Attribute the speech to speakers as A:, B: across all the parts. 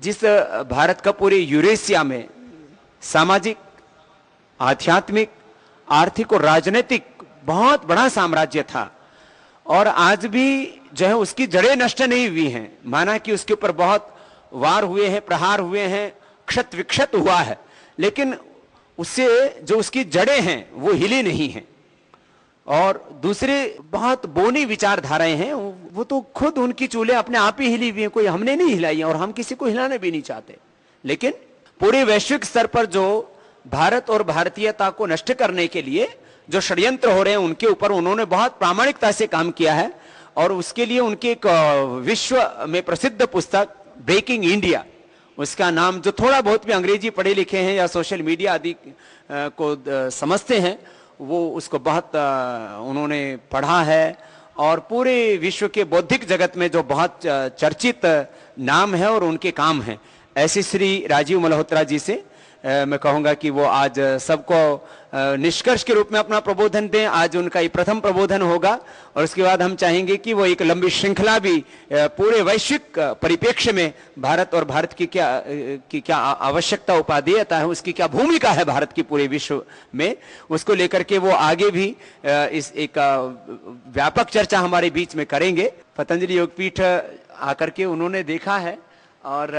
A: जिस भारत का पूरे यूरेशिया में सामाजिक, आध्यात्मिक, आर्थिक और राजनीतिक बहुत बड़ा साम्राज्य था, और आज भी जो है उसकी जड़ें नष्ट नहीं हुई हैं। माना कि उसके ऊपर बहुत वार हुए हैं, प्रहार हुए हैं, क्षत विक्षत हुआ है, लेकिन उससे जो उसकी जड़ें हैं वो हिली नहीं हैं। और दूसरे बहुत बोनी विचारधाराएं हैं, वो तो खुद उनकी चूल्हे अपने आप ही हिली हुई हैं, कोई हमने नहीं हिलाई है और हम किसी को हिलाना भी नहीं चाहते। लेकिन पूरे वैश्विक स्तर पर जो भारत और भारतीयता को नष्ट करने के लिए जो षड्यंत्र हो रहे हैं, उनके ऊपर उन्होंने बहुत प्रामाणिकता से काम किया है। और उसके लिए उनकी एक विश्व में प्रसिद्ध पुस्तक ब्रेकिंग इंडिया, उसका नाम जो थोड़ा बहुत भी अंग्रेजी पढ़े लिखे हैं या सोशल मीडिया आदि को समझते हैं, वो उसको बहुत उन्होंने पढ़ा है। और पूरे विश्व के बौद्धिक जगत में जो बहुत चर्चित नाम है और उनके काम हैं, ऐसे श्री राजीव मल्होत्रा जी से मैं कहूँगा कि वो आज सबको निष्कर्ष के रूप में अपना प्रबोधन दें। आज उनका ये प्रथम प्रबोधन होगा, और उसके बाद हम चाहेंगे कि वो एक लंबी श्रृंखला भी पूरे वैश्विक परिप्रेक्ष्य में भारत और भारत की क्या आवश्यकता, उपादेयता है, उसकी क्या भूमिका है भारत की पूरे विश्व में, उसको लेकर के वो आगे भी इस एक व्यापक चर्चा हमारे बीच में करेंगे। पतंजलि योगपीठ आकर के उन्होंने देखा है और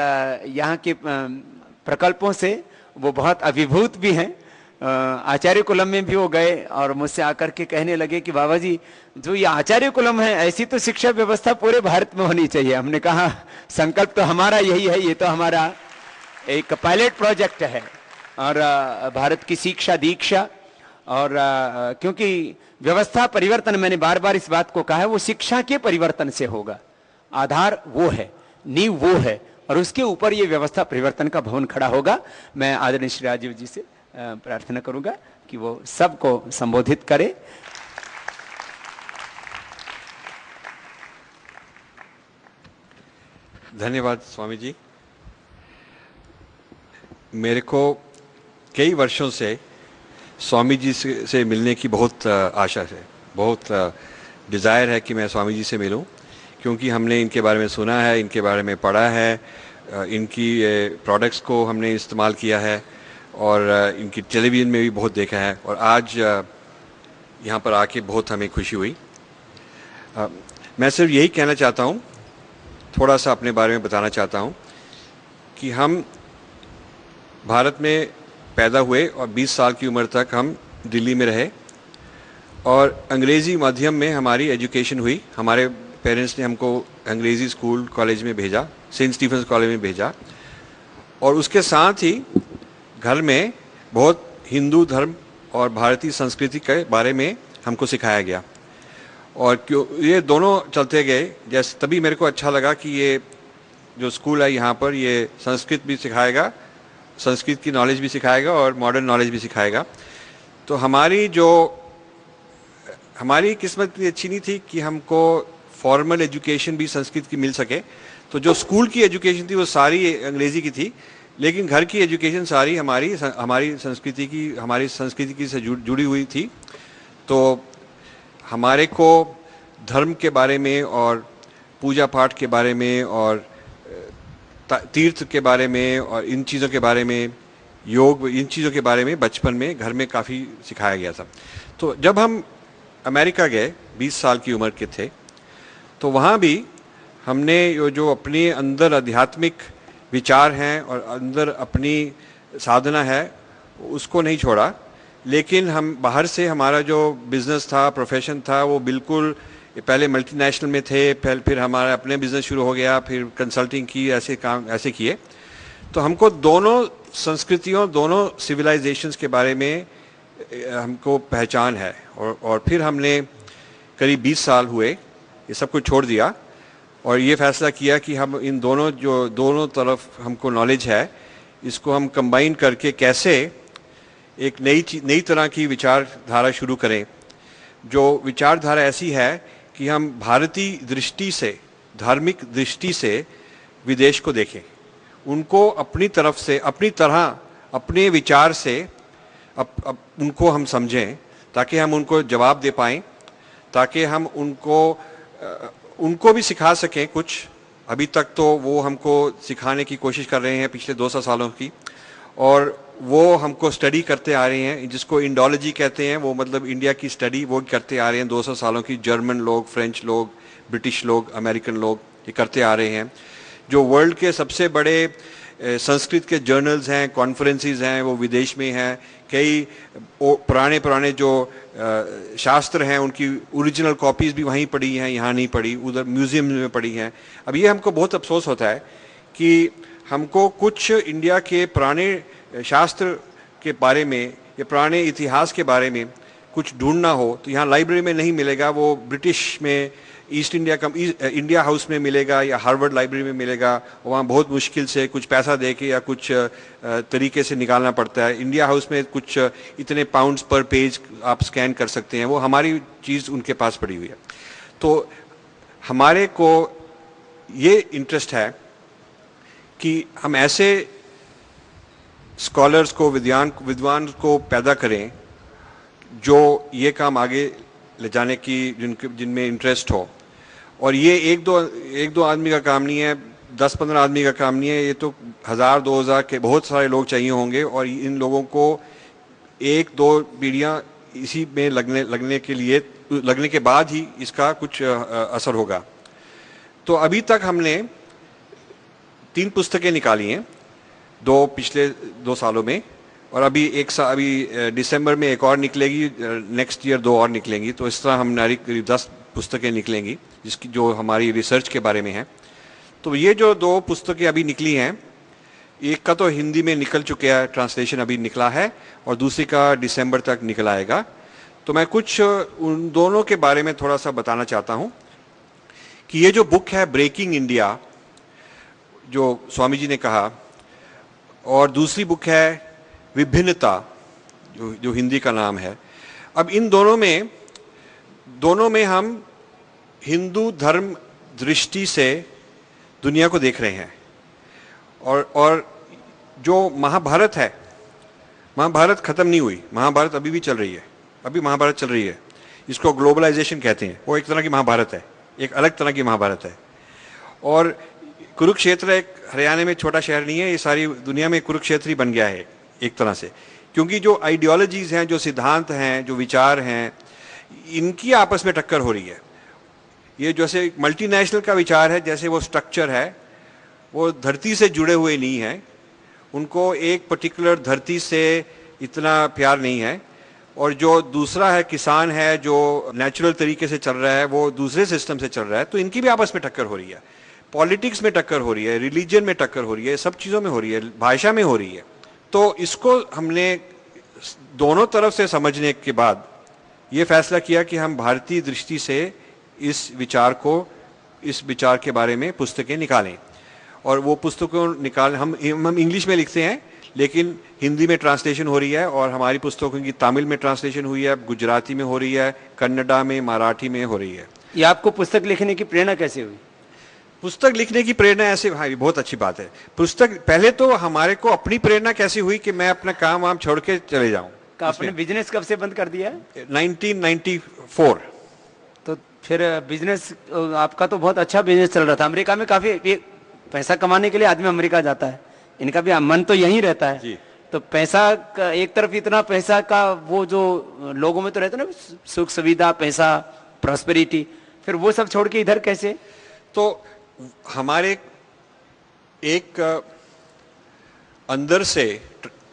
A: यहाँ के प्रकल्पों से वो बहुत अभिभूत भी हैं। आचार्य कुलम में भी वो गए और मुझसे आकर के कहने लगे कि बाबा जी, जो ये आचार्य कुलम है, ऐसी तो शिक्षा व्यवस्था पूरे भारत में होनी चाहिए। हमने कहा संकल्प तो हमारा यही है, ये तो हमारा एक पायलट प्रोजेक्ट है। और भारत की शिक्षा दीक्षा, और क्योंकि व्यवस्था परिवर्तन, मैंने बार बार इस बात को कहा है, वो शिक्षा के परिवर्तन से होगा। आधार वो है, नींव वो है, और उसके ऊपर ये व्यवस्था परिवर्तन का भवन खड़ा होगा। मैं आदरणीय श्री राजीव जी से प्रार्थना करूंगा कि वो सबको संबोधित करे।
B: धन्यवाद स्वामी जी। मेरे को कई वर्षों से स्वामी जी से मिलने की बहुत आशा है, बहुत डिज़ायर है कि मैं स्वामी जी से मिलूं, क्योंकि हमने इनके बारे में सुना है, इनके बारे में पढ़ा है, इनकी प्रोडक्ट्स को हमने इस्तेमाल किया है और इनकी टेलीविज़न में भी बहुत देखा है, और आज यहाँ पर आके बहुत हमें खुशी हुई। मैं सिर्फ यही कहना चाहता हूँ, थोड़ा सा अपने बारे में बताना चाहता हूँ कि हम भारत में पैदा हुए और 20 साल की उम्र तक हम दिल्ली में रहे, और अंग्रेज़ी माध्यम में हमारी एजुकेशन हुई। हमारे पेरेंट्स ने हमको अंग्रेज़ी स्कूल कॉलेज में भेजा, सेंट स्टीफेंस कॉलेज में भेजा, और उसके साथ ही घर में बहुत हिंदू धर्म और भारतीय संस्कृति के बारे में हमको सिखाया गया। और क्यों ये दोनों चलते गए, जैसे तभी मेरे को अच्छा लगा कि ये जो स्कूल है यहाँ पर ये संस्कृत भी सिखाएगा, संस्कृत की नॉलेज भी सिखाएगा और मॉडर्न नॉलेज भी सिखाएगा। तो हमारी किस्मत इतनी अच्छी नहीं थी कि हमको फॉर्मल एजुकेशन भी संस्कृत की मिल सके। तो जो स्कूल की एजुकेशन थी वो सारी अंग्रेज़ी की थी, लेकिन घर की एजुकेशन सारी हमारी संस्कृति की से जुड़ी हुई थी। तो हमारे को धर्म के बारे में और पूजा पाठ के बारे में और तीर्थ के बारे में और इन चीज़ों के बारे में, योग, इन चीज़ों के बारे में बचपन में घर में काफ़ी सिखाया गया था। तो जब हम अमेरिका गए 20 साल की उम्र के थे, तो वहाँ भी हमने जो अपने अंदर आध्यात्मिक विचार हैं और अंदर अपनी साधना है उसको नहीं छोड़ा, लेकिन हम बाहर से हमारा जो बिज़नेस था, प्रोफेशन था, वो बिल्कुल पहले मल्टीनेशनल में थे, फिर हमारा अपने बिज़नेस शुरू हो गया, फिर कंसल्टिंग की, ऐसे काम ऐसे किए। तो हमको दोनों संस्कृतियों, दोनों सिविलाइजेशंस के बारे में हमको पहचान है। और फिर हमने करीब 20 साल हुए ये सब कुछ छोड़ दिया और ये फैसला किया कि हम इन दोनों तरफ हमको नॉलेज है, इसको हम कंबाइन करके कैसे एक नई तरह की विचारधारा शुरू करें, जो विचारधारा ऐसी है कि हम भारतीय दृष्टि से, धार्मिक दृष्टि से विदेश को देखें, उनको अपनी तरफ से, अपनी तरह, अपने विचार से उनको हम समझें, ताकि हम उनको जवाब दे पाएँ, ताकि हम उनको भी सिखा सकें कुछ अभी तक तो वो हमको सिखाने की कोशिश कर रहे हैं पिछले 200 सालों की, और वो हमको स्टडी करते आ रहे हैं, जिसको इंडोलॉजी कहते हैं, वो मतलब इंडिया की स्टडी वो करते आ रहे हैं 200 सालों की। जर्मन लोग, फ्रेंच लोग, ब्रिटिश लोग, अमेरिकन लोग ये करते आ रहे हैं। जो वर्ल्ड के सबसे बड़े संस्कृत के जर्नल्स हैं, कॉन्फ्रेंसेस हैं, वो विदेश में हैं। कई पुराने पुराने जो शास्त्र हैं उनकी ओरिजिनल कॉपीज़ भी वहीं पड़ी हैं, यहाँ नहीं पड़ी, उधर म्यूज़ियम में पड़ी हैं। अब ये हमको बहुत अफसोस होता है कि हमको कुछ इंडिया के पुराने शास्त्र के बारे में या पुराने इतिहास के बारे में कुछ ढूंढना हो तो यहाँ लाइब्रेरी में नहीं मिलेगा। वो ब्रिटिश में ईस्ट इंडिया हाउस में मिलेगा या हार्वर्ड लाइब्रेरी में मिलेगा। वहाँ बहुत मुश्किल से कुछ पैसा दे के या कुछ तरीके से निकालना पड़ता है। इंडिया हाउस में कुछ इतने पाउंड्स पर पेज आप स्कैन कर सकते हैं, वो हमारी चीज़ उनके पास पड़ी हुई है। तो हमारे को ये इंटरेस्ट है कि हम ऐसे स्कॉलर्स को, विद्वान को पैदा करें जो ये काम आगे ले जाने की जिनमें इंटरेस्ट हो। और ये एक दो आदमी का काम नहीं है, 10-15 आदमी का काम नहीं है, ये तो 1000-2000 के बहुत सारे लोग चाहिए होंगे। और इन लोगों को 1-2 पीढ़ियाँ इसी में लगने के बाद ही इसका कुछ असर होगा। तो अभी तक हमने 3 पुस्तकें निकाली हैं, 2 पिछले 2 सालों में, और अभी दिसंबर में एक और निकलेगी, नेक्स्ट ईयर 2 और निकलेंगी। तो इस तरह हमारी करीब 10 पुस्तकें निकलेंगी जो हमारी रिसर्च के बारे में हैं। तो ये जो 2 पुस्तकें अभी निकली हैं, एक का तो हिंदी में निकल चुका है, ट्रांसलेशन अभी निकला है, और दूसरी का दिसंबर तक निकल आएगा। तो मैं कुछ उन दोनों के बारे में थोड़ा सा बताना चाहता हूँ कि ये जो बुक है ब्रेकिंग इंडिया, जो स्वामी जी ने कहा, और दूसरी बुक है विभिन्नता, जो हिंदी का नाम है। अब इन दोनों में हम हिंदू धर्म दृष्टि से दुनिया को देख रहे हैं। और जो महाभारत है, महाभारत खत्म नहीं हुई, महाभारत अभी भी चल रही है, अभी महाभारत चल रही है। इसको ग्लोबलाइजेशन कहते हैं। वो एक तरह की महाभारत है, एक अलग तरह की महाभारत है। और कुरुक्षेत्र एक हरियाणा में छोटा शहर नहीं है, ये सारी दुनिया में कुरुक्षेत्र ही बन गया है एक तरह से। क्योंकि जो आइडियोलॉजीज हैं, जो सिद्धांत हैं, जो विचार हैं, इनकी आपस में टक्कर हो रही है। ये जैसे मल्टीनेशनल का विचार है, जैसे वो स्ट्रक्चर है, वो धरती से जुड़े हुए नहीं हैं। उनको एक पर्टिकुलर धरती से इतना प्यार नहीं है। और जो दूसरा है, किसान है, जो नेचुरल तरीके से चल रहा है, वो दूसरे सिस्टम से चल रहा है। तो इनकी भी आपस में टक्कर हो रही है, पॉलिटिक्स में टक्कर हो रही है, रिलीजन में टक्कर हो रही है, सब चीज़ों में हो रही है, भाषा में हो रही है। तो इसको हमने दोनों तरफ से समझने के बाद ये फैसला किया कि हम भारतीय दृष्टि से इस विचार के बारे में पुस्तकें निकालें। और वो पुस्तकों हम इंग्लिश में लिखते हैं, लेकिन हिंदी में ट्रांसलेशन हो रही है, और हमारी पुस्तकों की तमिल में ट्रांसलेशन हुई है, गुजराती में हो रही है, कन्नड़ा में, मराठी में हो रही है।
A: ये आपको पुस्तक लिखने की प्रेरणा कैसे हुई?
B: पुस्तक लिखने की प्रेरणा ऐसे, हाँ, बहुत अच्छी बात है। पुस्तक पहले तो हमारे को अपनी प्रेरणा कैसी हुई कि मैं अपना काम वाम छोड़ के चले जाऊं।
A: आपने बिजनेस कब से बंद कर दिया?
B: 1994।
A: तो फिर बिजनेस आपका तो बहुत अच्छा बिजनेस चल रहा था। अमेरिका में काफी पैसा कमाने के लिए आदमी अमेरिका जाता है, इनका भी मन तो यहीं रहता है। तो पैसा का एक तरफ, इतना पैसा का वो जो लोगों में तो रहता है ना, सुख सुविधा, पैसा, प्रॉस्पेरिटी, फिर वो सब छोड़ के इधर कैसे?
B: तो हमारे एक अंदर से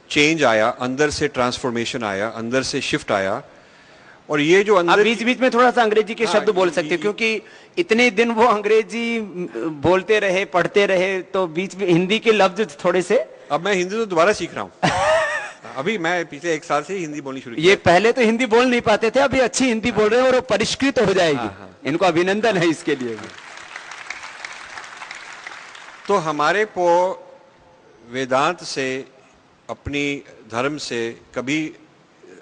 B: चेंज आया, अंदर से ट्रांसफॉर्मेशन आया, अंदर से शिफ्ट आया। और ये जो अंदर,
A: बीच बीच में थोड़ा सा अंग्रेजी के शब्द बोल सकते हैं, क्योंकि इतने दिन वो अंग्रेजी बोलते रहे, पढ़ते रहे, तो बीच में हिंदी के लफ्ज थोड़े से।
B: अब मैं हिंदी तो दोबारा सीख रहा हूँ। अभी मैं पिछले 1 साल से हिंदी बोलनी शुरू की।
A: ये पहले तो हिंदी बोल नहीं पाते थे, अभी अच्छी हिंदी बोल रहे हैं और वो परिष्कृत हो जाएगी। इनको अभिनंदन है इसके लिए भी।
B: तो हमारे को वेदांत से, अपनी धर्म से कभी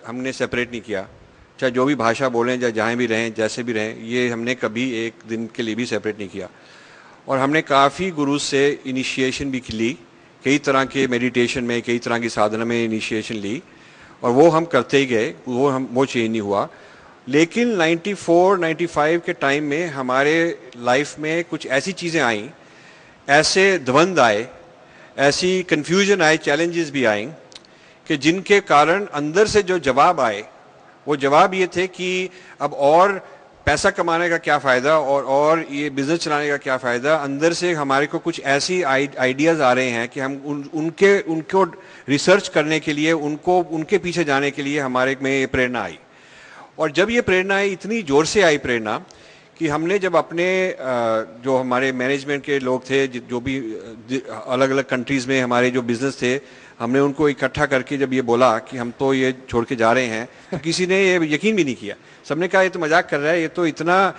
B: हमने सेपरेट नहीं किया। चाहे जो भी भाषा बोलें, चाहे जहाँ भी रहें, जैसे भी रहें, ये हमने कभी एक दिन के लिए भी सेपरेट नहीं किया। और हमने काफ़ी गुरु से इनिशिएशन भी ली, कई तरह के मेडिटेशन में, कई तरह की साधना में इनिशिएशन ली, और वो हम करते ही गए, वो चेंज नहीं हुआ। लेकिन 94-95 के टाइम में हमारे लाइफ में कुछ ऐसी चीज़ें आई ऐसे द्वंद्व आए, ऐसी कंफ्यूजन आए, चैलेंजेस भी आए कि जिनके कारण अंदर से जो जवाब आए वो जवाब ये थे कि अब और पैसा कमाने का क्या फ़ायदा और ये बिज़नेस चलाने का क्या फ़ायदा। अंदर से हमारे को कुछ ऐसी आइडियाज़ आ रहे हैं कि हम उनको रिसर्च करने के लिए, उनके पीछे जाने के लिए हमारे में ये प्रेरणा आई। और जब ये प्रेरणा आई, इतनी ज़ोर से आई प्रेरणा कि हमने जब अपने जो हमारे मैनेजमेंट के लोग थे, जो भी अलग अलग कंट्रीज़ में हमारे जो बिज़नेस थे, हमने उनको इकट्ठा करके जब ये बोला कि हम तो ये छोड़ के जा रहे हैं, तो किसी ने ये यकीन भी नहीं किया। सबने कहा ये तो मजाक कर रहा है, ये तो इतना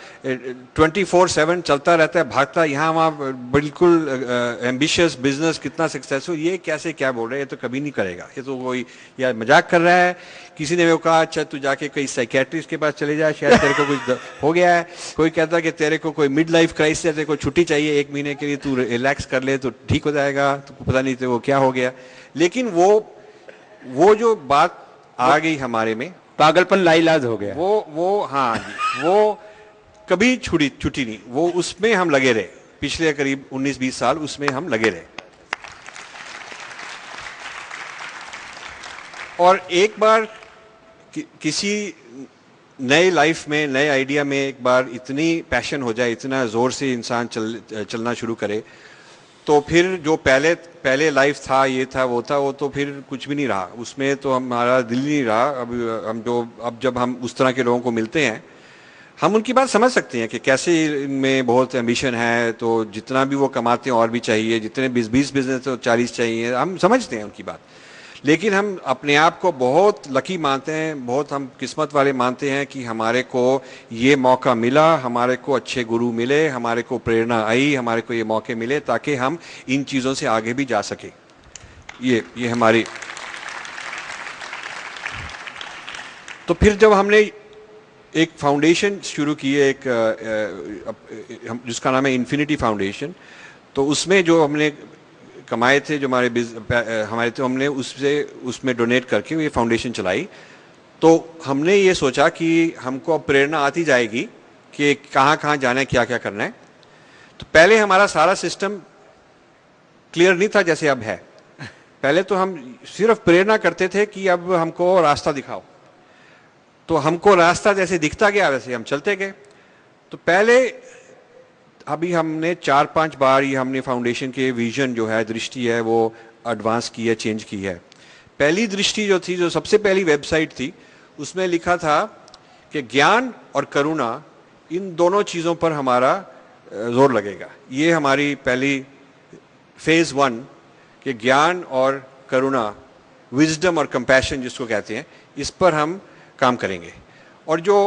B: 24/7 चलता रहता है, भागता यहाँ वहाँ, बिल्कुल एम्बिशियस बिजनेस, कितना सक्सेसफुल, ये कैसे क्या बोल रहे हैं, ये तो कभी नहीं करेगा, ये तो कोई या मजाक कर रहा है। किसी ने वो कहा अच्छा तू जाके कोई साइकेट्रिस्ट के पास चले जा, शायद तेरे को कुछ हो गया है। कोई कहता कि तेरे को कोई मिड लाइफ क्राइसिस है, तेरे को छुट्टी चाहिए 1 महीने के लिए, तू रिलैक्स कर ले तो ठीक हो जाएगा, तो पता नहीं वो क्या हो गया। लेकिन वो जो बात आ गई हमारे में,
A: पागलपन लाइलाज हो गया।
B: वो हाँ जी, वो कभी छुट्टी नहीं, वो उसमें हम लगे रहे। पिछले करीब 19-20 साल उसमें हम लगे रहे। और एक बार किसी नए लाइफ में, नए आइडिया में एक बार इतनी पैशन हो जाए, इतना जोर से इंसान चलना शुरू करे, तो फिर जो पहले लाइफ था, ये था वो था, वो तो फिर कुछ भी नहीं रहा, उसमें तो हमारा दिल नहीं रहा। अब जब हम उस तरह के लोगों को मिलते हैं, हम उनकी बात समझ सकते हैं कि कैसे इनमें बहुत एम्बिशन है, तो जितना भी वो कमाते हैं और भी चाहिए, जितने 20 बिजनेस तो 40 चाहिए, हम समझते हैं उनकी बात। लेकिन हम अपने आप को बहुत लकी मानते हैं, बहुत हम किस्मत वाले मानते हैं कि हमारे को ये मौका मिला, हमारे को अच्छे गुरु मिले, हमारे को प्रेरणा आई, हमारे को ये मौके मिले ताकि हम इन चीज़ों से आगे भी जा सके। ये हमारी। तो फिर जब हमने एक फाउंडेशन शुरू की, जिसका नाम है इन्फिनिटी फाउंडेशन, तो उसमें जो हमने कमाए थे, जो हमारे तो हमने उसमें डोनेट करके ये फाउंडेशन चलाई। तो हमने ये सोचा कि हमको अब प्रेरणा आती जाएगी कि कहाँ कहाँ जाना है, क्या क्या करना है। तो पहले हमारा सारा सिस्टम क्लियर नहीं था जैसे अब है। पहले तो हम सिर्फ प्रेरणा करते थे कि अब हमको रास्ता दिखाओ, तो हमको रास्ता जैसे दिखता गया वैसे हम चलते गए। तो पहले अभी हमने 4-5 बार ये हमने फाउंडेशन के विजन जो है, दृष्टि है, वो एडवांस की है, चेंज की है। पहली दृष्टि जो थी, जो सबसे पहली वेबसाइट थी, उसमें लिखा था कि ज्ञान और करुणा, इन दोनों चीज़ों पर हमारा जोर लगेगा। ये हमारी पहली फेज़ 1 कि ज्ञान और करुणा, विजडम और कंपैशन जिसको कहते हैं, इस पर हम काम करेंगे। और जो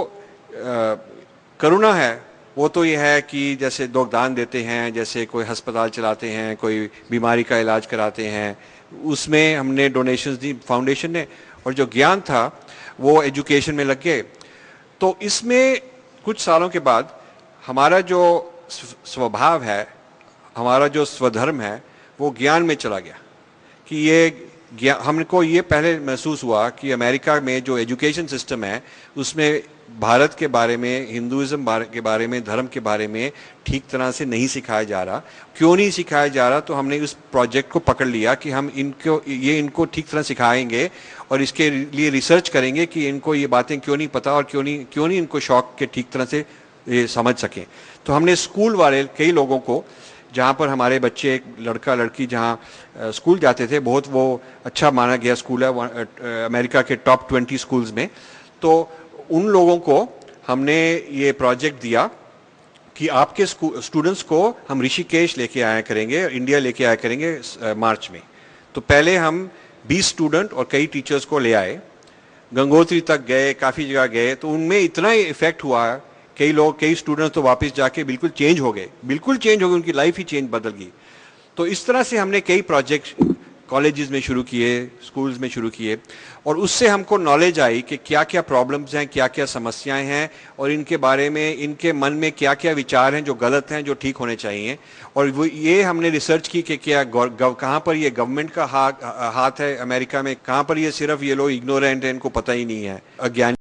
B: करुणा है वो तो ये है कि जैसे लोग दान देते हैं, जैसे कोई अस्पताल चलाते हैं, कोई बीमारी का इलाज कराते हैं, उसमें हमने डोनेशंस दी फाउंडेशन ने। और जो ज्ञान था वो एजुकेशन में लग गए। तो इसमें कुछ सालों के बाद हमारा जो स्वभाव है, हमारा जो स्वधर्म है, वो ज्ञान में चला गया। कि ये हमको ये पहले महसूस हुआ कि अमेरिका में जो एजुकेशन सिस्टम है, उसमें भारत के बारे में, हिंदुइज्म के बारे में, धर्म के बारे में ठीक तरह से नहीं सिखाया जा रहा। क्यों नहीं सिखाया जा रहा? तो हमने उस प्रोजेक्ट को पकड़ लिया कि हम इनको ठीक तरह सिखाएंगे और इसके लिए रिसर्च करेंगे कि इनको ये बातें क्यों नहीं पता और क्यों नहीं इनको शौक के ठीक तरह से ये समझ सकें। तो हमने स्कूल वाले कई लोगों को, जहाँ पर हमारे बच्चे, एक लड़का लड़की जहाँ स्कूल जाते थे, बहुत वो अच्छा माना गया स्कूल है अमेरिका के टॉप 20 स्कूल्स में, तो उन लोगों को हमने ये प्रोजेक्ट दिया कि आपके स्टूडेंट्स को हम ऋषिकेश लेके आया करेंगे, इंडिया लेके आया करेंगे मार्च में। तो पहले हम 20 स्टूडेंट और कई टीचर्स को ले आए, गंगोत्री तक गए, काफ़ी जगह गए। तो उनमें इतना इफेक्ट हुआ, कई स्टूडेंट्स तो वापस जाके बिल्कुल चेंज हो गए, उनकी लाइफ ही बदल गई। तो इस तरह से हमने कई प्रोजेक्ट कॉलेजेस में शुरू किए, स्कूल्स में शुरू किए, और उससे हमको नॉलेज आई कि क्या क्या प्रॉब्लम्स हैं, क्या क्या समस्याएं हैं, और इनके बारे में, इनके मन में क्या क्या विचार हैं जो गलत हैं, जो ठीक होने चाहिए। और वो ये हमने रिसर्च की कि क्या कहाँ पर ये गवर्नमेंट का हाथ है अमेरिका में, कहाँ पर ये सिर्फ ये लोग इग्नोरेंट हैं, इनको पता ही नहीं है, अज्ञानी